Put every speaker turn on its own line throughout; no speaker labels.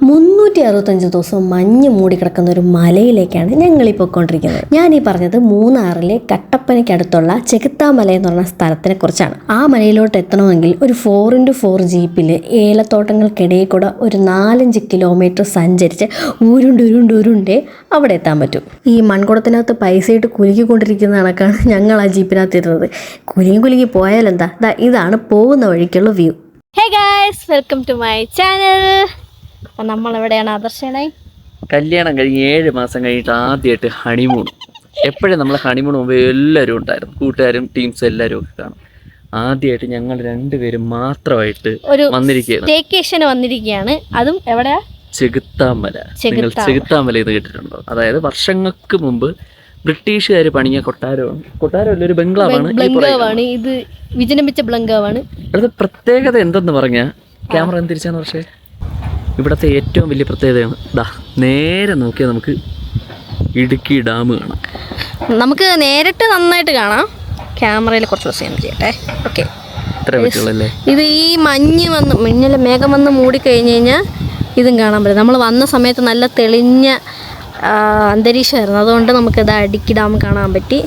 365 ദിവസവും മഞ്ഞ് മൂടിക്കിടക്കുന്ന ഒരു മലയിലേക്കാണ് ഞങ്ങളീ പോയിക്കൊണ്ടിരിക്കുന്നത്. ഞാൻ ഈ പറഞ്ഞത് മൂന്നാറിലെ കട്ടപ്പനയ്ക്കടുത്തുള്ള ചെകുത്താമല എന്ന് പറഞ്ഞ സ്ഥലത്തിനെ കുറിച്ചാണ്. ആ മലയിലോട്ട് എത്തണമെങ്കിൽ ഒരു 4x4 ജീപ്പിൽ ഏലത്തോട്ടങ്ങൾക്കിടയിൽ കൂടെ ഒരു 4-5 കിലോമീറ്റർ സഞ്ചരിച്ച് ഉരുണ്ടേ അവിടെ എത്താൻ പറ്റും. ഈ മൺകുടത്തിനകത്ത് പൈസ ഇട്ട് കുലുക്കിക്കൊണ്ടിരിക്കുന്ന കണക്കാണ് ഞങ്ങൾ ആ ജീപ്പിനകത്ത് ഇരുന്നത്. കുലുങ്ങി പോയാലെന്താ, ഇതാണ് പോകുന്ന വഴിക്കുള്ള view.
Hey guys, welcome to my channel. അപ്പം നമ്മളെവിടെയാണ് ആദർശനായി?
കല്യാണം കഴിഞ്ഞ് 7 മാസം കഴിഞ്ഞിട്ട് ആദ്യമായിട്ട് ഹണിമൂൺ. എപ്പോഴും നമ്മൾ ഹണിമൂൺ മുമ്പ് എല്ലാവരും ഉണ്ടായിരുന്നു, കൂട്ടുകാരും ടീംസും എല്ലാവരും ഒക്കെ കാണും. ആദ്യമായിട്ട് ഞങ്ങൾ രണ്ടുപേരും മാത്രമായിട്ട്
വന്നിരിക്കുകയാണ്. അതും എവിടെയാ?
ചെകുത്താമല. നിങ്ങൾ ചെകുത്താമല എന്ന് കേട്ടിട്ടുണ്ടോ? അതായത് വർഷങ്ങൾക്ക് മുമ്പ് ബ്രിട്ടീഷുകാർ പണിയ കൊട്ടാരമല്ല, ഒരു ബംഗ്ലാവാണ്.
ഇത് വിജനമിച്ച ബംഗ്ലാവാണ്.
ഇവിടുത്തെ പ്രത്യേകത എന്തെന്ന് പറഞ്ഞാൽ, ക്യാമറ തിരിച്ചാണ്, പക്ഷേ ഇവിടുത്തെ ഏറ്റവും വലിയ പ്രത്യേകതയാണ് നേരെ നോക്കിയാൽ നമുക്ക് ഇടുക്കി ഡാം കാണാം.
നമുക്ക് നേരിട്ട് നന്നായിട്ട് കാണാം, ക്യാമറയിൽ കുറച്ച് ദിവസം ചെയ്യട്ടെ. ഓക്കെ,
ഇത്ര പറ്റുള്ളൂ. ഇത്
ഈ മേഘം വന്ന് മൂടിക്കഴിഞ്ഞ് കഴിഞ്ഞാൽ ഇതും കാണാൻ പറ്റും. നമ്മൾ വന്ന സമയത്ത് നല്ല തെളിഞ്ഞ അന്തരീക്ഷമായിരുന്നു, അതുകൊണ്ട് നമുക്കിത് ഇടുക്കി ഡാം കാണാൻ പറ്റി.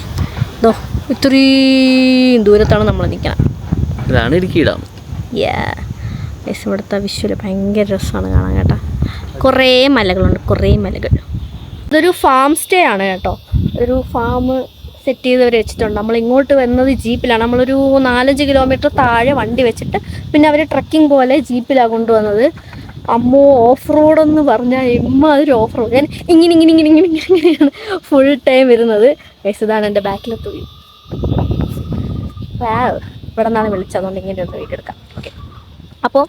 ഇത്രയും ദൂരത്താണ് നമ്മൾ നിൽക്കണം.
ഇതാണ് ഇടുക്കി ഡാം.
ഇവിടുത്തെ വിഷ്വല് ഭയങ്കര രസമാണ് കാണാൻ കേട്ടോ. കുറേ മലകൾ. ഇതൊരു ഫാം സ്റ്റേ ആണ് കേട്ടോ. ഒരു ഫാം സെറ്റ് ചെയ്തവർ വെച്ചിട്ടുണ്ട്. നമ്മൾ ഇങ്ങോട്ട് വന്നത് ജീപ്പിലാണ്. നമ്മളൊരു 4-5 കിലോമീറ്റർ താഴെ വണ്ടി വെച്ചിട്ട് പിന്നെ അവർ ട്രക്കിംഗ് പോലെ ജീപ്പിലാണ് കൊണ്ടുവന്നത്. അമ്മോ, ഓഫ് റോഡെന്ന് പറഞ്ഞാൽ അതൊരു ഓഫ് റോഡ്. ഞാൻ ഇങ്ങനെയാണ് ഫുൾ ടൈം വരുന്നത്. ഇതാണ് എൻ്റെ ബാക്കിലത്തെ വ്യൂ. ഇവിടെ നിന്നാണ് വിളിച്ചതുകൊണ്ട് ഇങ്ങനെ ഒന്ന് വീഡിയോ എടുക്കാം. ഓക്കെ, അപ്പോൾ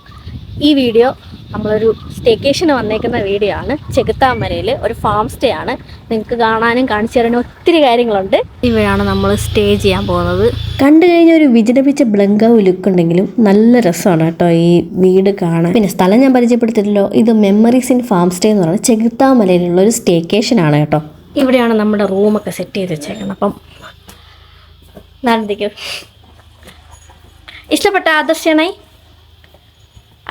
ഈ വീഡിയോ നമ്മളൊരു സ്റ്റേക്കേഷന് വന്നേക്കുന്ന വീഡിയോ ആണ്. ചെകുത്താമലയിൽ ഒരു ഫാം സ്റ്റേ ആണ്. നിങ്ങൾക്ക് കാണാനും കാണിച്ചു തരാനും ഒത്തിരി കാര്യങ്ങളുണ്ട്. ഇവിടെയാണ് നമ്മൾ സ്റ്റേ ചെയ്യാൻ പോകുന്നത്.
കണ്ടു കഴിഞ്ഞാൽ ഒരു വിജനപ്പിച്ച ബ്ലങ്കാവ് ലുക്ക് ഉണ്ടെങ്കിലും നല്ല രസമാണ് കേട്ടോ ഈ വീട് കാണാൻ. പിന്നെ സ്ഥലം ഞാൻ പരിചയപ്പെടുത്തില്ലല്ലോ, ഇത് മെമ്മറീസ് ഇൻ ഫാം സ്റ്റേ എന്ന് പറയുന്നത് ചെകുത്താമലയിലുള്ള ഒരു സ്റ്റേക്കേഷൻ ആണ് കേട്ടോ.
ഇവിടെയാണ് നമ്മുടെ റൂമൊക്കെ സെറ്റ് ചെയ്ത് വെച്ചേക്കുന്നത്. അപ്പം നടന്നിരിക്കും. ഇഷ്ടപ്പെട്ട ആദർശനായി?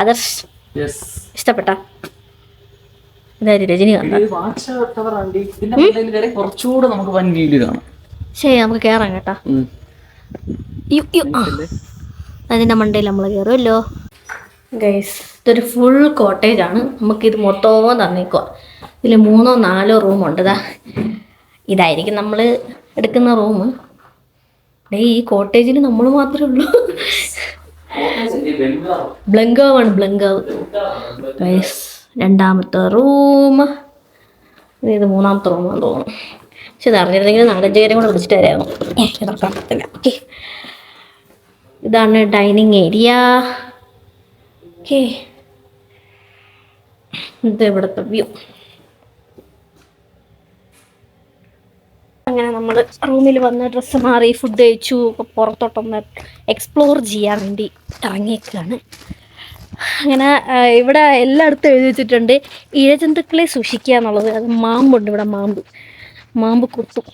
ആദർശ് ഇഷ്ടപ്പെട്ട? ഇതായിരുന്നു രജനികാന്ത്. ശരി, നമുക്ക് കയറാം കേട്ടാ. അതിൻ്റെ മണ്ടയിൽ നമ്മൾ കയറുമല്ലോ. ഗൈസ്, ഇതൊരു ഫുൾ കോട്ടേജ് ആണ്. നമുക്കിത് മൊത്തവും തന്നേക്കുക. ഇതിൽ 3-4 റൂമുണ്ട്. ഇതായിരിക്കും നമ്മൾ എടുക്കുന്ന റൂം. ഈ കോട്ടേജിൽ നമ്മൾ മാത്രമേ ഉള്ളൂ. ബ്ലങ്കാവ്. ഗൈസ്, 2ാമത്തെ റൂം. ഇത് 3ാമത്തെ റൂമാണെന്ന് തോന്നുന്നു. പക്ഷെ ഇത് അറിഞ്ഞിരുന്നെങ്കിൽ 4-5 പേരും കൂടെ വിളിച്ചിട്ട് വരായിരുന്നു. ഇതൊക്കെ പറ്റില്ല. ഓക്കെ, ഇതാണ് ഡൈനിങ് ഏരിയ. ഓക്കെ, ഇത് ഇവിടുത്തെ വ്യൂ. അങ്ങനെ നമ്മൾ റൂമിൽ വന്ന് ഡ്രസ്സ് മാറി ഫുഡ് കഴിച്ചു. പുറത്തോട്ടൊന്ന് എക്സ്പ്ലോർ ചെയ്യാൻ വേണ്ടി ഇറങ്ങിയേക്കാണ്. അങ്ങനെ ഇവിടെ എല്ലായിടത്തും എഴുതി വെച്ചിട്ടുണ്ട് ഇഴജന്തുക്കളെ സൂക്ഷിക്കുക എന്നുള്ളത്. അത് മാമ്പുണ്ട് ഇവിടെ, മാമ്പ് കുത്തും.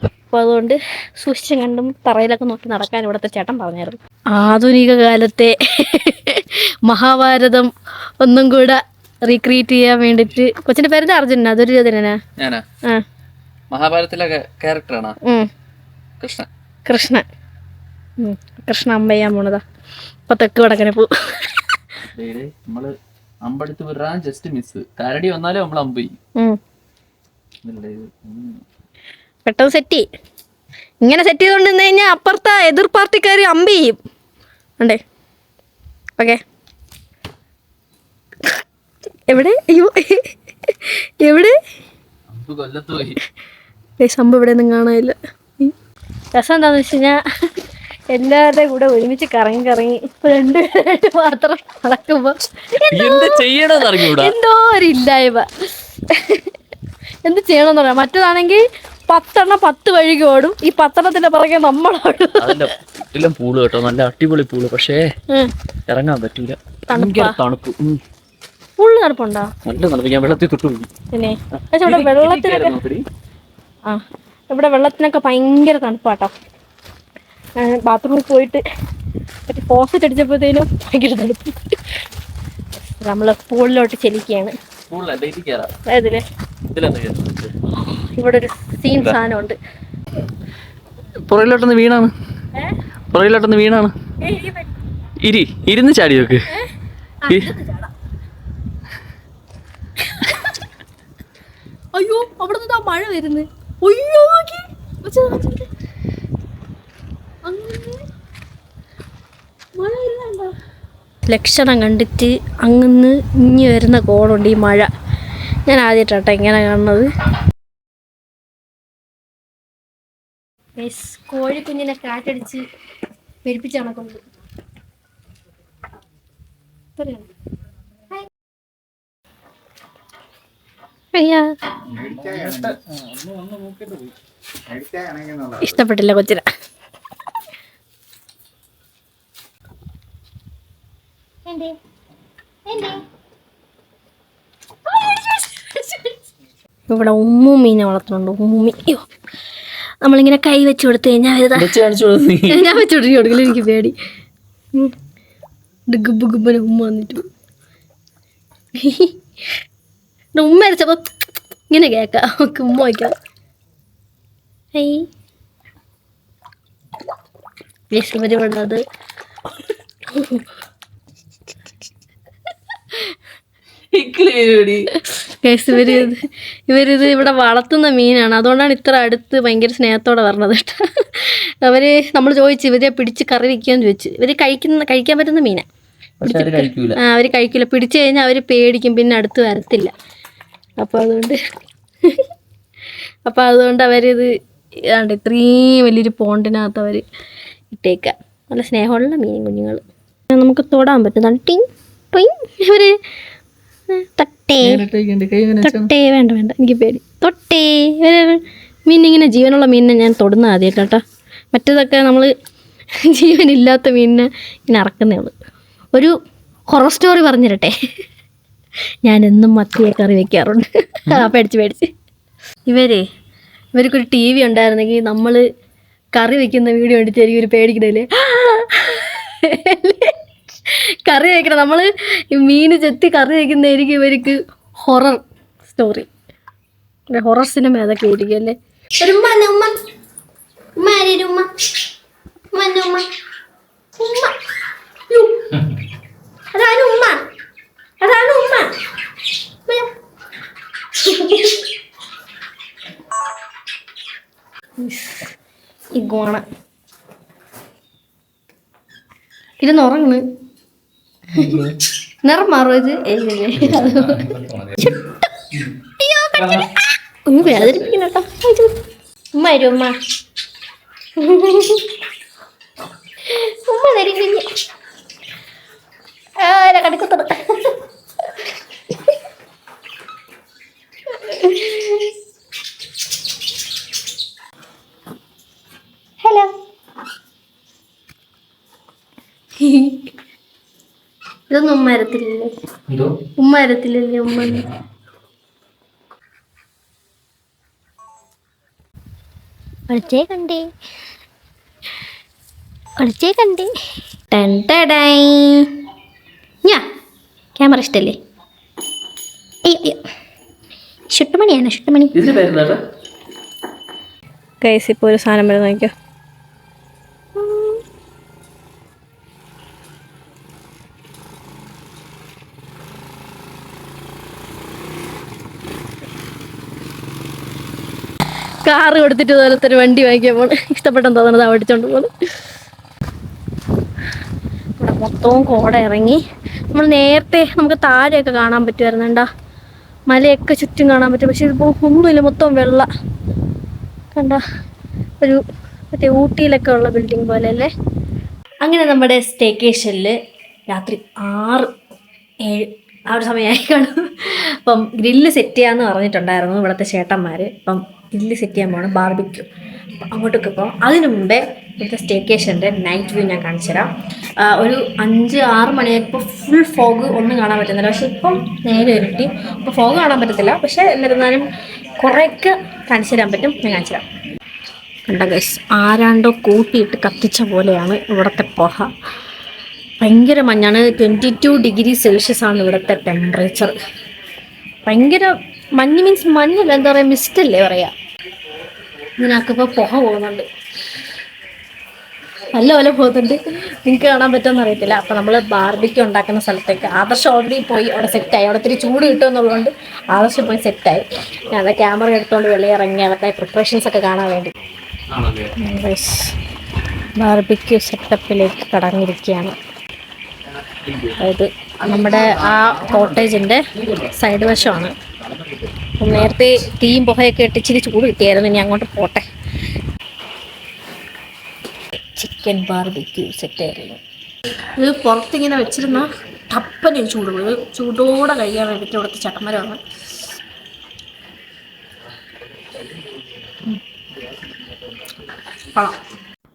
അപ്പോൾ അതുകൊണ്ട് സൂക്ഷിച്ചും കണ്ടും തറയിലൊക്കെ നോക്കി നടക്കാൻ ഇവിടുത്തെ ചേട്ടൻ പറഞ്ഞായിരുന്നു. ആധുനിക കാലത്തെ മഹാഭാരതം ഒന്നും കൂടെ റീക്രിയേറ്റ് ചെയ്യാൻ വേണ്ടിയിട്ട്. കൊച്ചിൻ്റെ പേര് അർജുന, അതൊരു രചന.
മഹാഭാരതത്തിലെ ക്യാരക്ടറാണ് കൃഷ്ണൻ
അമ്പ ചെയ്യാൻ പോണതാ. ഇപ്പൊ തെക്ക് വടക്കനെ പോ.
നമ്മള് അമ്പടുത്ത് വിടാൻ ജസ്റ്റ് മിസ്. കരടി വന്നാലും നമ്മൾ അമ്പ് ചെയ്യും.
പെട്ടെന്ന് സെറ്റ് ഇങ്ങനെ സെറ്റ് ചെയ്തോണ്ട് നിന്ന് കഴിഞ്ഞാൽ അപ്പുറത്തെ എതിർ പാർട്ടിക്കാർ അമ്പ് ചെയ്യും. ഉണ്ടേ? ഓക്കെ, എവിടെ? സംഭവം ഇവിടെ ഒന്നും കാണാനില്ല. രസം എന്താന്ന് വെച്ച് കഴിഞ്ഞാൽ എല്ലാവരുടെയും കൂടെ ഒരുമിച്ച് കറങ്ങി 2 പേരായിട്ട് മാത്രം നടക്കുമ്പോ എന്തോ ഒരു ഇല്ലായ്മ. എന്ത് ചെയ്യണമെന്ന് പറയാം. മറ്റേതാണെങ്കിൽ 10 വഴിക്ക് ഓടും. ഈ 10 പുറകെ നമ്മളോടും.
പൂള് കേട്ടോ, നല്ല അടിപൊളി പൂള്. പക്ഷേ ഇറങ്ങാൻ പറ്റൂല, തണുപ്പ്.
ഫുള്ള് തണുപ്പുണ്ടോ?
നല്ല തണുപ്പ്. ഞാൻ വെള്ളത്തിൽ തൊട്ടു.
പിന്നെ ഇവിടെ വെള്ളത്തിനൊക്കെ ഭയങ്കര തണുപ്പാട്ടോ. ബാത്റൂമിൽ പോയിട്ട് പോസ്റ്റ് അടിച്ചപ്പോഴത്തേനും ഭയങ്കര തണുപ്പ്. നമ്മൾ പൂളിലോട്ട് ചെലിക്കുകയാണ്.
സ്കൂളിലല്ല ഇത് കയറാം.
ഏതില്?
ഇതിലൊന്ന് കയറാം.
ഇവിടെ ഒരു സീൻ സാധനമുണ്ട്.
പുറകിലോട്ടൊന്ന് വീണാണ്. പുറകിലോട്ടൊന്ന് വീണാണ്. ഇരുന്ന് ചാടി നോക്ക്.
അയ്യോ അവിടെ നിന്ന് മഴ വരുന്നു. അയ്യോ ലക്ഷണം കണ്ടിട്ട് അങ്ങന്ന് ഇഞ്ഞി വരുന്ന കോളുണ്ട് ഈ മഴ. ഞാൻ ആദ്യമായിട്ടാട്ടോ ഇങ്ങനെ കാണുന്നത്. കോഴിക്കുഞ്ഞിനെ കാറ്റടിച്ച് പെരുപ്പിച്ചാണ് കൊണ്ട്. ഇഷ്ടപ്പെട്ടില്ല കൊച്ചിനെ. ഇവിടെ ഉമ്മൂമ്മീനെ വളർത്തുന്നുണ്ട്. ഉമ്മൂമ്മി. അയ്യോ നമ്മളിങ്ങനെ കൈ വെച്ച് കൊടുത്തു കഴിഞ്ഞാൽ ഞാൻ വെച്ച് കൊടുക്കില്ല, എനിക്ക് പേടി. ഗുബ് ഗുബന് ഉമ്മ വന്നിട്ട് ഉമ്മ അരച്ചപ്പോ ഇങ്ങനെ കേക്കാം. നമുക്ക് ഉമ്മ വയ്ക്കാം. വിഷമരുള്ളത് ഇവരിത് ഇവിടെ വളർത്തുന്ന മീനാണ്. അതുകൊണ്ടാണ് ഇത്ര അടുത്ത് ഭയങ്കര സ്നേഹത്തോടെ പറഞ്ഞത് കേട്ടോ. അവര് നമ്മൾ ചോദിച്ചു ഇവരെ പിടിച്ച് കറി വെക്കാന്ന് ചോദിച്ചു. ഇവര് കഴിക്കാൻ പറ്റുന്ന മീനാ. അവര് കഴിക്കില്ല. പിടിച്ചു കഴിഞ്ഞാൽ അവര് പേടിക്കും, പിന്നെ അടുത്ത് വരത്തില്ല. അപ്പോൾ അതുകൊണ്ട് അവരിത് ഇത്രയും വലിയൊരു പോണ്ടിനകത്ത് അവർ ഇട്ടേക്കുക. നല്ല സ്നേഹമുള്ള മീൻ കുഞ്ഞുങ്ങൾ നമുക്ക് തൊടാൻ പറ്റുന്നതാണ്. ടിങ് ടൊയിങ്. ഇവര് തൊട്ടേ വേണ്ട എനിക്ക് പേടി. തൊട്ടേ മീനിങ്ങനെ ജീവനുള്ള മീനിനെ ഞാൻ തൊടുന്ന ആദ്യമായിട്ട് കേട്ടോ. മറ്റേതൊക്കെ നമ്മൾ ജീവനില്ലാത്ത മീനിനെ ഇങ്ങനെ ഇറക്കുന്നേ ഉള്ളൂ. ഒരു ഹൊറർ സ്റ്റോറി പറഞ്ഞിരട്ടെ. ഞാൻ എന്നും മത്തിയെ കറി വെക്കാറുണ്ട്. പേടിച്ച് ഇവർക്കൊരു ടി വി ഉണ്ടായിരുന്നെങ്കിൽ നമ്മൾ കറി വെക്കുന്ന വീഡിയോ കണ്ടിട്ടായിരിക്കും ഒരു പേടിക്കണല്ലേ. കറി വയ്ക്കണം, നമ്മൾ മീൻ ചെത്തി കറി വയ്ക്കുന്നതായിരിക്കും ഇവർക്ക് ഹൊറർ സ്റ്റോറി, ഹൊറർ സിനിമ അതൊക്കെ ആയിരിക്കും അല്ലേ. അതാണ് ഉമ്മ. ഇഗോണ ഇരുന്ന് ഉറങ്ങണ്. നിറം മാറും ഇത്. ഒന്ന് വേദനിപ്പിക്കണ കേട്ടോ. ഉമ്മ വരും. ഉമ്മ തരും കുഞ്ഞ്. കടുക്കത്തത്. ഹലോ. ഇതൊന്നും ഉമ്മ വരത്തില്ലല്ലേ. ഉമ്മ ഒളിച്ചേ കണ്ടേ. ക്യാമറ ഇഷ്ടല്ലേ? അയ്യോ ഷുട്ടുമണി. ഗൈസ് ഇപ്പോൾ ഒരു സാധനം വരെ നോക്കിയോ. കാറ് കൊടുത്തിട്ട് പോലത്തെ ഒരു വണ്ടി വാങ്ങിക്കാൻ പോണ്. ഇഷ്ടപ്പെട്ടെന്ന് തോന്നുന്നത് ഓടിച്ചോണ്ട് പോണ്. ഇവിടെ മൊത്തവും കോട ഇറങ്ങി. നമ്മൾ നേരത്തെ നമുക്ക് താഴെയൊക്കെ കാണാൻ പറ്റുമായിരുന്നുണ്ടാ, മലയൊക്കെ ചുറ്റും കാണാൻ പറ്റും. പക്ഷെ ഇതിപ്പോൾ ഒന്നുമില്ല, മൊത്തം വെള്ള. കണ്ട ഒരു മറ്റേ ഊട്ടിയിലൊക്കെ ഉള്ള ബിൽഡിംഗ് പോലെ അല്ലേ. അങ്ങനെ നമ്മുടെ സ്റ്റേക്കേഷനിൽ രാത്രി 6-7 ആ ഒരു സമയമായി കാണും. അപ്പം ഗ്രില്ല് സെറ്റ് ചെയ്യാമെന്ന് പറഞ്ഞിട്ടുണ്ടായിരുന്നു ഇവിടുത്തെ ചേട്ടന്മാർ. അപ്പം ഗ്രില്ല് സെറ്റ് ചെയ്യാൻ പോകണം, ബാർബിക്യൂ. അങ്ങോട്ടൊക്കെ പോകാം. അതിന് മുമ്പേ ഇവിടുത്തെ സ്റ്റേക്കേഷൻ്റെ നൈറ്റ് വ്യൂ ഞാൻ കാണിച്ചു തരാം. ഒരു 5-6 മണിയായപ്പോൾ ഫുൾ ഫോഗ് ഒന്നും കാണാൻ പറ്റുന്നില്ല. പക്ഷെ ഇപ്പം നേരെ ഇരുട്ടി. ഇപ്പോൾ ഫോഗ് കാണാൻ പറ്റത്തില്ല, പക്ഷേ എന്നിരുന്നാലും കുറേയൊക്കെ കാണിച്ചു തരാൻ പറ്റും. ഞാൻ കാണിച്ചു തരാം. കണ്ട ഗൈസ്, ആരാണ്ടോ കൂട്ടിയിട്ട് കത്തിച്ച പോലെയാണ് ഇവിടുത്തെ പുക. ഭയങ്കര മഞ്ഞാണ്. 22 ഡിഗ്രി സെൽഷ്യസ് ആണ് ഇവിടുത്തെ ടെമ്പറേച്ചർ. ഭയങ്കര മഞ്ഞ് മീൻസ് മഞ്ഞല്ല, എന്താ പറയുക, മിസ്റ്റല്ലേ പറയാ. ഇതിനകത്തിപ്പോൾ പുക പോകുന്നുണ്ട്, നല്ല പോലെ പോകുന്നുണ്ട്. നിങ്ങൾക്ക് കാണാൻ പറ്റുമെന്ന് അറിയത്തില്ല. അപ്പോൾ നമ്മൾ ബാർബിക്യൂ ഉണ്ടാക്കുന്ന സ്ഥലത്തേക്ക് ആദർശ് ഓൾറെഡി പോയി അവിടെ സെറ്റായി. അവിടെ ഇത്തിരി ചൂട് കിട്ടുമെന്നുള്ളതുകൊണ്ട് ആദർശ് പോയി സെറ്റായി. ഞാൻ അത് ക്യാമറ എടുത്തുകൊണ്ട് വെളിയിൽ ഇറങ്ങി അവരുടെ പ്രിപ്പറേഷൻസ് ഒക്കെ കാണാൻ വേണ്ടി ബാർബിക്യൂ സെറ്റപ്പിലേക്ക് കടന്നിരിക്കുകയാണ്. അതായത് നമ്മുടെ ആ കോട്ടേജിൻ്റെ സൈഡ് വശമാണ്. നേരത്തെ തീയും പുകയൊക്കെ ഇട്ടിച്ചിരി ചൂട് കിട്ടിയായിരുന്നു. ഇനി അങ്ങോട്ട് പോട്ടെ. ചിക്കൻ ബാർബിക്യൂ സെറ്റായിരുന്നു. ഇത് പുറത്തിങ്ങനെ വെച്ചിരുന്ന ടപ്പന് ചൂട് പോയി, ചൂടോടെ കഴിക്കാൻ വേണ്ടിയിട്ട് ഇവിടുത്തെ ചട്ടമരമാണ്.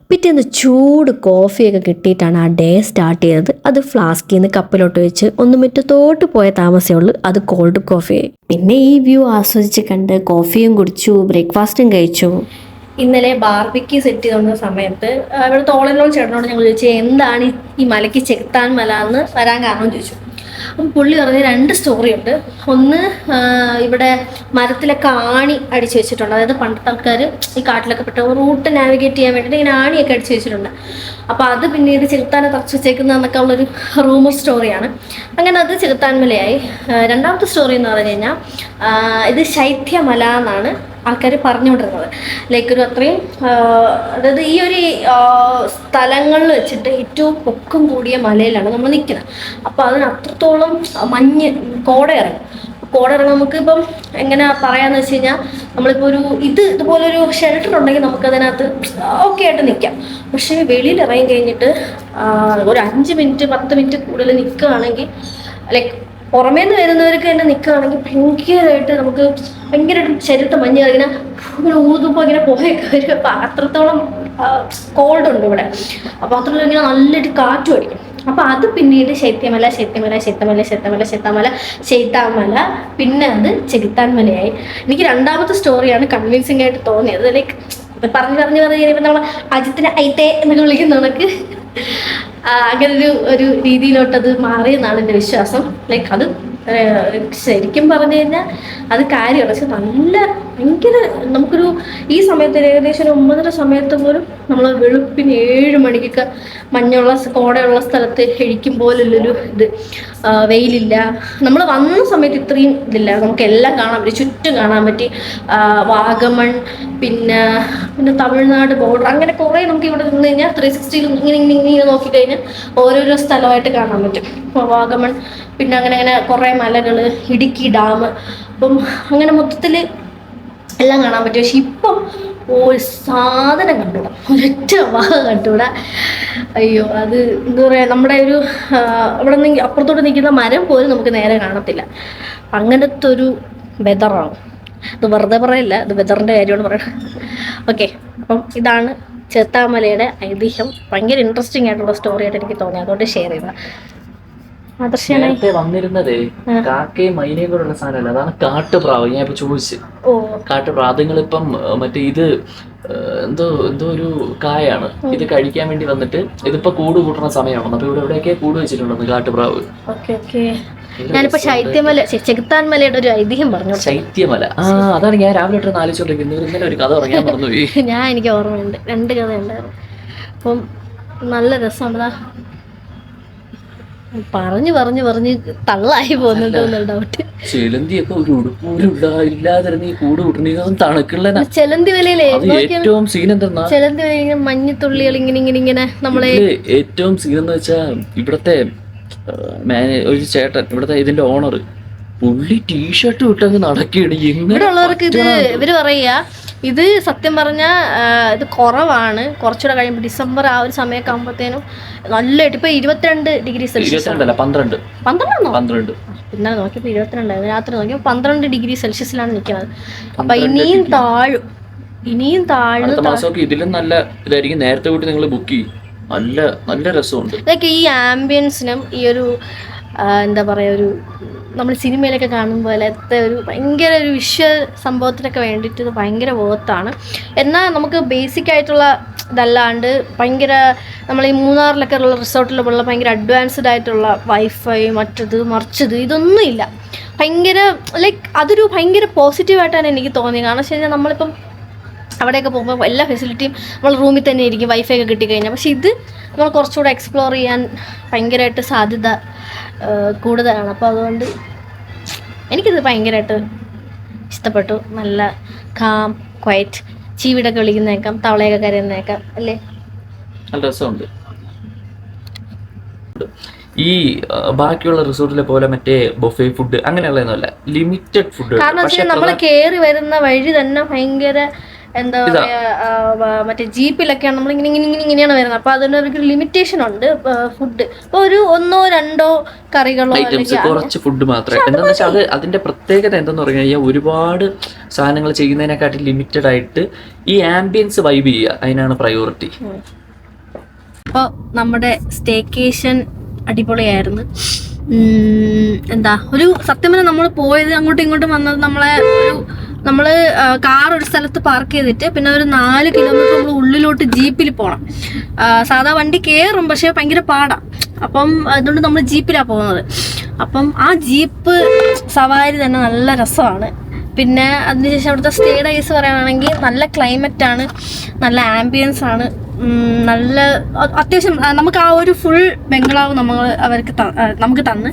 പിറ്റേന്ന് ചൂട് കോഫിയൊക്കെ കിട്ടിയിട്ടാണ് ആ ഡേ സ്റ്റാർട്ട് ചെയ്തത്. അത് ഫ്ലാസ്കിൽ നിന്ന് കപ്പിലോട്ട് വെച്ച് ഒന്ന് മുറ്റത്തോട്ട് പോയ താമസമേ ഉള്ളൂ അത് കോൾഡ് കോഫിയായി. പിന്നെ ഈ വ്യൂ ആസ്വദിച്ച് കണ്ട് കോഫിയും കുടിച്ചു, ബ്രേക്ക്ഫാസ്റ്റും കഴിച്ചു.
ഇന്നലെ ബാർബിക്യൂ സെറ്റ് ചെയ്തുകൊണ്ട സമയത്ത് ഇവിടുത്തെ ഓളനോൾ ചേട്ടനോട് ഞങ്ങൾ ചോദിച്ചു എന്താണ് ഈ മലയ്ക്ക് ചെകുത്താൻ മല എന്ന് വരാൻ കാരണം ചോദിച്ചു. അപ്പം പുള്ളി പറഞ്ഞ 2 സ്റ്റോറി ഉണ്ട്. ഒന്ന്, ഇവിടെ മരത്തിലൊക്കെ ആണി അടിച്ചു വെച്ചിട്ടുണ്ട്. അതായത് പണ്ടത്തെ ആൾക്കാർ ഈ കാട്ടിലൊക്കെ പെട്ട റൂട്ട് നാവിഗേറ്റ് ചെയ്യാൻ വേണ്ടിയിട്ട് ഇങ്ങനെ ആണിയൊക്കെ അടിച്ചു വെച്ചിട്ടുണ്ട്. അപ്പോൾ അത് പിന്നീട് ചെകുത്താനെ തറച്ചു വെച്ചേക്കുന്നതെന്നൊക്കെ ഉള്ളൊരു റൂമർ സ്റ്റോറിയാണ്. അങ്ങനെ അത് ചെകുത്താൻ മലയായി. രണ്ടാമത്തെ സ്റ്റോറി എന്ന് പറഞ്ഞു കഴിഞ്ഞാൽ ഇത് ശൈത്യമല എന്നാണ് ആൾക്കാർ പറഞ്ഞുകൊണ്ടിരുന്നത്. ലൈക്ക് ഒരു അത്രയും അതായത് ഈ ഒരു സ്ഥലങ്ങളിൽ വെച്ചിട്ട് ഏറ്റവും പൊക്കം കൂടിയ മലയിലാണ് നമ്മൾ നിൽക്കുന്നത്. അപ്പോൾ അതിന് അത്രത്തോളം മഞ്ഞ് കോട ഇറങ്ങും. നമുക്കിപ്പം എങ്ങനെ പറയാന്ന് വെച്ച് കഴിഞ്ഞാൽ നമ്മളിപ്പോൾ ഇതുപോലൊരു ഷെൽട്ടർ ഉണ്ടെങ്കിൽ നമുക്കതിനകത്ത് ഓക്കെ ആയിട്ട് നിൽക്കാം. പക്ഷേ വെളിയിൽ ഇറങ്ങി കഴിഞ്ഞിട്ട് ഒരു 5 മിനിറ്റ് 10 മിനിറ്റ് കൂടുതൽ നിൽക്കുകയാണെങ്കിൽ ലൈക്ക് പുറമേ നിന്ന് വരുന്നവർക്ക് തന്നെ നിൽക്കുകയാണെങ്കിൽ ഭയങ്കരമായിട്ട് നമുക്ക് ഭയങ്കരമായിട്ട് ശരീരത്തെ മഞ്ഞ് ഇങ്ങനെ ഇങ്ങനെ ഊതുമ്പോൾ ഇങ്ങനെ പുകയൊക്കെ വരും. അപ്പം അത്രത്തോളം കോൾഡ് ഉണ്ട് ഇവിടെ. അപ്പോൾ അത്രത്തോളം ഇങ്ങനെ നല്ലൊരു കാറ്റും അടിക്കും. അപ്പോൾ അത് പിന്നീട് ശൈത്യമല, പിന്നെ അത് ചെകുത്താൻ മലയായി. എനിക്ക് രണ്ടാമത്തെ സ്റ്റോറിയാണ് കൺവിൻസിങ് ആയിട്ട് തോന്നിയത്. ലൈക്ക് പറഞ്ഞു കഴിയുമ്പോൾ നമ്മൾ അജിത്തിനെ ഐത്തേ എന്നൊക്കെ വിളിക്കുന്ന കണക്ക് അങ്ങനെ ഒരു രീതിയിലോട്ടത് മാറിയെന്നാണ് എൻ്റെ വിശ്വാസം. ലൈക്ക് അത് ശരിക്കും പറഞ്ഞു കഴിഞ്ഞാൽ അത് കാര്യമാണ്. പക്ഷെ നല്ല ഭയങ്കര നമുക്കൊരു ഈ സമയത്ത് ഏകദേശം ഒരു 9:30 സമയത്ത് പോലും നമ്മൾ വെളുപ്പിന് 7 മണിക്കൊക്കെ മഞ്ഞുള്ള കോടയുള്ള സ്ഥലത്ത് കഴിക്കും പോലുള്ളൊരു ഇത് വെയിലില്ല. നമ്മൾ വന്ന സമയത്ത് ഇത്രയും ഇതില്ല. നമുക്ക് എല്ലാം കാണാൻ പറ്റി, ചുറ്റും കാണാൻ പറ്റി. വാഗമൺ, പിന്നെ തമിഴ്നാട് ബോർഡർ, അങ്ങനെ കുറേ നമുക്ക് ഇവിടെ നിന്ന് കഴിഞ്ഞാൽ 360 ഇങ്ങനെ നോക്കിക്കഴിഞ്ഞാൽ ഓരോരോ സ്ഥലമായിട്ട് കാണാൻ പറ്റും. വാഗമൺ, പിന്നെ അങ്ങനെ കുറേ മലകൾ, ഇടുക്കി ഡാം, അപ്പം അങ്ങനെ മൊത്തത്തിൽ എല്ലാം കാണാൻ പറ്റും. പക്ഷെ ഇപ്പം ഒരു സാധനം കണ്ടുകൂടാ, ഒരൊറ്റ ഭാഗം കണ്ടുകൂടാ. അയ്യോ, അത് എന്താ പറയുക, നമ്മുടെ ഒരു ഇവിടെ നിന്ന് അപ്പുറത്തോട്ട് നിൽക്കുന്ന മരം പോലും നമുക്ക് നേരെ കാണത്തില്ല. അങ്ങനത്തെ ഒരു വെതറാണ്. ഇത് വെറുതെ പറയല്ല, ഇത് വെതറിൻ്റെ കാര്യമാണ് പറയുന്നത്. ഓക്കെ, അപ്പം ഇതാണ് ചെകുത്താമലയുടെ ഐതിഹ്യം. ഭയങ്കര ഇൻട്രസ്റ്റിംഗ് ആയിട്ടുള്ള സ്റ്റോറി ആയിട്ട് എനിക്ക് തോന്നി, അതുകൊണ്ട് ഷെയർ ചെയ്തതാണ്.
നേരത്തെ വന്നിരുന്നതേ കാക്കയും മൈനയും കൂടെ ഉള്ള സാധനമല്ല, അതാണ് കാട്ടുപ്രാവ്. ഞാൻ ഇപ്പൊ ചോദിച്ചു, കാട്ടുപ്രാവ്. അതുങ്ങളിപ്പം മറ്റേ ഇത് എന്തോ ഒരു കായാണ്. ഇത് കഴിക്കാൻ വേണ്ടി വന്നിട്ട് ഇതിപ്പോ കൂട് കൂട്ടുന്ന സമയമാണ്. അപ്പൊ ഇവിടെ എവിടെയൊക്കെ കൂട് വെച്ചിട്ടുണ്ടെന്ന് കാട്ടുപ്രാവ്.
ഞാനിപ്പോ ശൈത്യമല, ചെകുത്താൻ മലയുടെ ഒരു ഐതിഹ്യം പറഞ്ഞു.
ശൈത്യമല, അതാണ് ഞാൻ രാവിലെ ഇട്ട് ആലോചിച്ചോണ്ടിരിക്കുന്നത്. ഇന്നലെ ഒരു കഥ പറയാൻ മറന്നുപോയി.
എനിക്ക് ഓർമ്മയുണ്ട്, 2 കഥ ഉണ്ടായിരുന്നു. അപ്പം നല്ല രസമുണ്ടാ. പറഞ്ഞ് തള്ളായി പോകുന്നുണ്ട് ഡൗട്ട്.
ചെലന്തിയൊക്കെ ഒരു ഉടുപ്പൂരും ഇല്ലാതിരുന്ന ഈ കൂട് കൂട്ടണ തണുക്കുള്ള
ചെലന്തി വലയിലെ
ഏറ്റവും സീൻ എന്താ,
ചെലന്തി വല മഞ്ഞത്തുള്ളികൾ ഇങ്ങനെ നമ്മളെ
ഏറ്റവും സീൻ എന്ന് വെച്ചാൽ ഇവിടത്തെ ഒരു ചേട്ടൻ, ഇവിടത്തെ ഇതിന്റെ ഓണർ, പുള്ളി ടീഷർട്ട് ഇട്ടങ്ങ് നടക്കുകയാണ്.
ഇവിടെ ഉള്ളവർക്ക് ഇവര് പറയാ ഇത് സത്യം പറഞ്ഞാൽ ഇത് കുറവാണ്. കുറച്ചുകൂടെ കഴിയുമ്പോൾ ഡിസംബർ ആ ഒരു സമയമൊക്കെ ആകുമ്പോഴത്തേനും നല്ലതായിട്ട് ഇപ്പൊ 22 ഡിഗ്രി സെൽഷ്യസ്,
12
പിന്നെ നോക്കിയപ്പോൾ 22, രാത്രി നോക്കിയപ്പോൾ 12 ഡിഗ്രി സെൽഷ്യസിലാണ് നിൽക്കുന്നത്. അപ്പൊ ഇനിയും താഴും.
ഇതിലും നല്ല ഇതായിരിക്കും. നേരത്തെ കൂട്ടി നിങ്ങൾ ബുക്ക് ചെയ്യും. നല്ല രസമുണ്ട്.
ഇതൊക്കെ ഈ ആംബിയൻസിനും ഈ ഒരു എന്താ പറയുക, ഒരു നമ്മൾ സിനിമയിലൊക്കെ കാണുന്ന പോലത്തെ ഒരു ഭയങ്കര ഒരു വിഷ്വൽ സംഭവത്തിനൊക്കെ വേണ്ടിയിട്ട് ഇത് ഭയങ്കര വേർത്താണ്. എന്നാൽ നമുക്ക് ബേസിക് ആയിട്ടുള്ള ഇതല്ലാണ്ട് ഭയങ്കര നമ്മൾ ഈ മൂന്നാറിലൊക്കെ ഉള്ള റിസോർട്ടിലുള്ള ഭയങ്കര അഡ്വാൻസ്ഡ് ആയിട്ടുള്ള വൈഫൈ മറ്റത് മറിച്ചത് ഇതൊന്നും ഇല്ല. ഭയങ്കര ലൈക്ക് അതൊരു ഭയങ്കര പോസിറ്റീവായിട്ടാണ് എനിക്ക് തോന്നിയത്. കാരണം വെച്ച് കഴിഞ്ഞാൽ നമ്മളിപ്പം അവിടെയൊക്കെ പോകുമ്പോൾ എല്ലാ ഫെസിലിറ്റിയും നമ്മൾ റൂമിൽ തന്നെ ഇരിക്കും, വൈഫൈ ഒക്കെ കിട്ടിക്കഴിഞ്ഞാൽ. പക്ഷേ ഇത് നമ്മൾ കുറച്ചുകൂടെ എക്സ്പ്ലോർ ചെയ്യാൻ ഭയങ്കരമായിട്ട് സാധ്യത കൂടുതലാണ്. അപ്പോൾ അതുകൊണ്ട് എനിക്കിത് ഭയങ്കരമായിട്ട് ഇഷ്ടപ്പെട്ടു. നല്ല കാം ക്വയറ്റ്, ചീവിടൊക്കെ വിളിക്കുന്നേക്കാം, തവളയൊക്കെ കരയുന്നേക്കാം അല്ലേ,
നല്ല രസമുണ്ട്. ഈ ബാക്കിയുള്ള റിസോർട്ടിലെ പോലെ മറ്റേ ബൊഫേ ഫുഡ് അങ്ങനെയുള്ളതൊന്നുമല്ല, ലിമിറ്റഡ് ഫുഡ്.
കാരണം വെച്ചാൽ നമ്മൾ കയറി വരുന്ന വഴി തന്നെ ഭയങ്കര എന്താ പറയാ, മറ്റേ ജീപ്പിലൊക്കെയാണ് നമ്മൾ ഇങ്ങനെയാണ് വരുന്നത്. അപ്പൊ അതിനൊരു ലിമിറ്റേഷൻ ഉണ്ട് ഫുഡ്. അപ്പൊ ഒരു 1-2 കറികളോ
ഐറ്റംസ്, കുറച്ച് ഫുഡ് മാത്രമേ. എന്താണെന്ന് വെച്ചാൽ അത് അതിന്റെ പ്രത്യേകത എന്തെന്ന് പറഞ്ഞു കഴിഞ്ഞാൽ ഒരുപാട് സാധനങ്ങൾ ചെയ്യുന്നതിനെക്കാട്ടി ലിമിറ്റഡ് ആയിട്ട് ഈ ആംബിയൻസ് വൈബ് ചെയ്യുക, അതിനാണ് പ്രയോറിറ്റി.
അപ്പോൾ നമ്മുടെ സ്റ്റേക്കേഷൻ അടിപൊളിയായിരുന്നു. എന്താ ഒരു സത്യം പറഞ്ഞാൽ നമ്മൾ പോയത് അങ്ങോട്ടും ഇങ്ങോട്ടും വന്നത് നമ്മൾ കാർ ഒരു സ്ഥലത്ത് പാർക്ക് ചെയ്തിട്ട് പിന്നെ ഒരു 4 കിലോമീറ്റർ നമ്മൾ ഉള്ളിലോട്ട് ജീപ്പിൽ പോകണം. സാധാ വണ്ടി കയറും, പക്ഷെ ഭയങ്കര പാടാണ്. അപ്പം അതുകൊണ്ട് നമ്മൾ ജീപ്പിലാണ് പോകുന്നത്. അപ്പം ആ ജീപ്പ് സവാരി തന്നെ നല്ല രസമാണ്. പിന്നെ അതിനുശേഷം അവിടുത്തെ സ്റ്റേയുടെ കേസ് പറയുകയാണെങ്കിൽ നല്ല ക്ലൈമറ്റാണ്, നല്ല ആംബിയൻസ് ആണ്, നല്ല അത്യാവശ്യം നമുക്ക് ആ ഒരു ഫുൾ ബംഗ്ലാവ് നമുക്ക് തന്ന്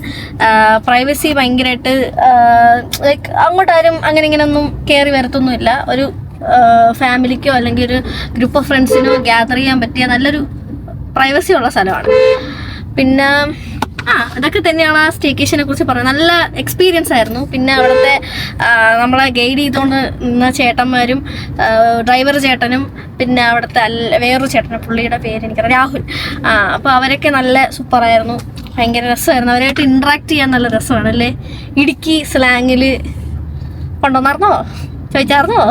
പ്രൈവസി ഭയങ്കരമായിട്ട് ലൈക്ക് അങ്ങോട്ടാരും അങ്ങനെ ഇങ്ങനെയൊന്നും കയറി വരത്തൊന്നുമില്ല. ഒരു ഫാമിലിക്കോ അല്ലെങ്കിൽ ഒരു ഗ്രൂപ്പ് ഓഫ് ഫ്രണ്ട്സിനോ ഗ്യാദർ ചെയ്യാൻ പറ്റിയ നല്ലൊരു പ്രൈവസി ഉള്ള സ്ഥലമാണ്. പിന്നെ അതൊക്കെ തന്നെയാണ് ആ സ്റ്റേക്കേഷനെ കുറിച്ച് പറയുന്നത്. നല്ല എക്സ്പീരിയൻസ് ആയിരുന്നു. പിന്നെ അവിടുത്തെ നമ്മളെ ഗൈഡ് ചെയ്തുകൊണ്ട് നിന്ന ചേട്ടന്മാരും ഡ്രൈവർ ചേട്ടനും പിന്നെ അവിടുത്തെ വേറൊരു ചേട്ടനും, പുള്ളിയുടെ പേര് എനിക്കറിയാം, രാഹുൽ. അപ്പോൾ അവരൊക്കെ നല്ല സൂപ്പറായിരുന്നു, ഭയങ്കര രസമായിരുന്നു. അവരായിട്ട് ഇൻട്രാക്ട് ചെയ്യാൻ നല്ല രസമാണ് അല്ലേ. ഇടുക്കി സ്ലാങ്ങിൽ കൊണ്ടുവന്നായിരുന്നോ, ചോദിച്ചായിരുന്നോ?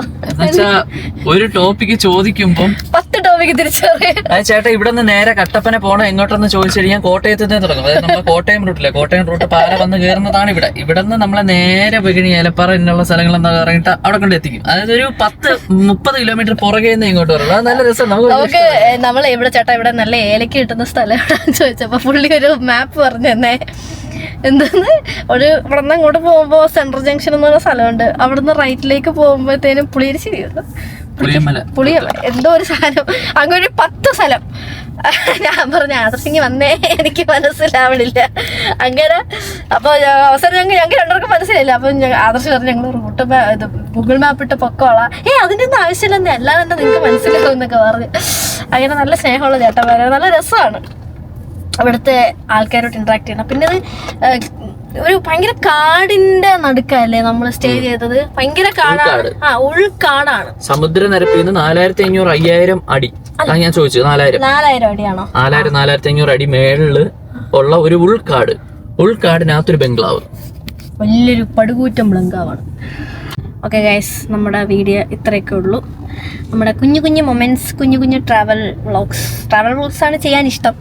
ഒരു ടോപ്പിക്ക് ചോദിക്കുമ്പം
10 ടോപ്പിക്ക് തിരിച്ചറിയാം.
ചേട്ടാ ഇവിടെ നിന്ന് നേരെ കട്ടപ്പന പോകണം എങ്ങോട്ടെന്ന് ചോദിച്ചു കഴിഞ്ഞാൽ കോട്ടയത്ത് നിന്ന് തുടങ്ങും. അതായത് നമ്മൾ കോട്ടയം റൂട്ടിലെ കോട്ടയം റൂട്ട് പാല വന്ന് കയറുന്നതാണ് ഇവിടെ. ഇവിടെ നിന്ന് നമ്മളെ നേരെ പോയി കഴിഞ്ഞാൽ ഏലപ്പാറ എന്നുള്ള സ്ഥലങ്ങൾ എന്താ പറഞ്ഞിട്ട് അവിടെ കൊണ്ട് എത്തിക്കും. അതായത് ഒരു 10-30 കിലോമീറ്റർ പുറകെ നിന്ന് ഇങ്ങോട്ട് വരും. അത് നല്ല രസം.
നമുക്ക് നമ്മൾ എവിടെ ചേട്ടാ ഇവിടെ നല്ല ഏലക്ക കിട്ടുന്ന സ്ഥലം എവിടെയാണെന്ന് ചോദിച്ചപ്പോൾ പുള്ളി ഒരു മാപ്പ് പറഞ്ഞു തന്നെ. എന്തെന്ന് ഇവിടെ നിന്ന് അങ്ങോട്ട് പോകുമ്പോൾ സെൻട്രൽ ജംഗ്ഷൻ എന്ന് പറഞ്ഞ സ്ഥലമുണ്ട്. അവിടുന്ന് റൈറ്റിലേക്ക് പോകുമ്പോഴത്തേനും പുളിയമല എന്തോ ഒരു സാധനം, അങ്ങനെ ഒരു 10 സ്ഥലം. ഞാൻ പറഞ്ഞ ആദർശിങ്ങി വന്നേ, എനിക്ക് മനസ്സിലാവണില്ല അങ്ങനെ. അപ്പൊ അവസരം ഞങ്ങൾക്ക് രണ്ടുപേർക്കും മനസ്സിലായില്ല. അപ്പൊ ആദർശ് പറഞ്ഞു ഞങ്ങൾ റൂട്ട് ഇത് ഗൂഗിൾ മാപ്പ് ഇട്ട് പൊക്കോളാം. അതിന്റെ ഒന്നും ആവശ്യമില്ലെന്നേ, അല്ലാതെ തന്നെ നിങ്ങൾക്ക് മനസ്സിലാവും എന്നൊക്കെ പറഞ്ഞു. അങ്ങനെ നല്ല സ്നേഹമുള്ള ചേട്ടന്മാരെ, നല്ല രസമാണ് അവിടുത്തെ ആൾക്കാരോട്ട് ഇന്ററാക്ട് ചെയ്യണം. പിന്നെ അത് ഒരു ഭയങ്കര കാടിന്റെ നടുക്കല്ലേ നമ്മൾ സ്റ്റേ ചെയ്തത്. ഭയങ്കര കാടാണ്, ഉൾക്കാടാണ്.
സമുദ്രനിരപ്പിൽ നിന്ന് 4500-5000 അടി. ഞാൻ ചോദിച്ചത് 4000
അടിയാണോ?
4500 അടി മേളില് ഉള്ള ഒരു ഉൾക്കാടിനകത്തൊരു ബംഗ്ലാവ്,
വലിയൊരു പടുകൂറ്റം ബംഗ്ലാവാണ്. ഓക്കെ ഗൈസ്, നമ്മുടെ വീഡിയോ ഇത്രയൊക്കെ ഉള്ളൂ. നമ്മുടെ കുഞ്ഞു മൊമെന്റ്സ്, കുഞ്ഞു ട്രാവൽ വ്ളോഗ്സ് ആണ് ചെയ്യാൻ ഇഷ്ടം.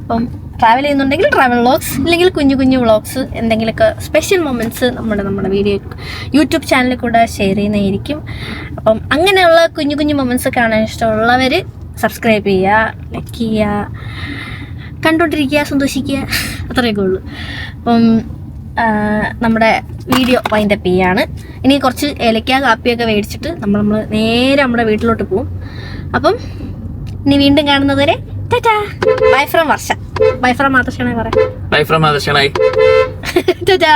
അപ്പം ട്രാവൽ ചെയ്യുന്നുണ്ടെങ്കിൽ ട്രാവൽ വ്ളോഗ്സ്, ഇല്ലെങ്കിൽ കുഞ്ഞു വ്ളോഗ്സ്, എന്തെങ്കിലുമൊക്കെ സ്പെഷ്യൽ മൊമെന്റ്സ് നമ്മുടെ വീഡിയോ യൂട്യൂബ് ചാനലിൽ കൂടെ ഷെയർ ചെയ്യുന്നതായിരിക്കും. അപ്പം അങ്ങനെയുള്ള കുഞ്ഞു മൊമെന്റ്സ് കാണാൻ ഇഷ്ടമുള്ളവർ സബ്സ്ക്രൈബ് ചെയ്യുക, ലൈക്ക് ചെയ്യുക, കണ്ടുകൊണ്ടിരിക്കുക, സന്തോഷിക്കുക, അത്രയൊക്കെ ഉള്ളൂ. അപ്പം നമ്മുടെ വീഡിയോ വൈൻഡപ്പ് ചെയ്യാണ്. ഇനി കുറച്ച് ഏലക്ക കാപ്പിയൊക്കെ മേടിച്ചിട്ട് നമ്മൾ നേരെ നമ്മുടെ വീട്ടിലോട്ട് പോകും. അപ്പം ഇനി വീണ്ടും കാണുന്നതുവരെ tata. Bye from Varsha. Bye from ആദർശനായി പറയാം.
ബൈ ഫ്രം ആദർശനായി.
ടാറ്റാ.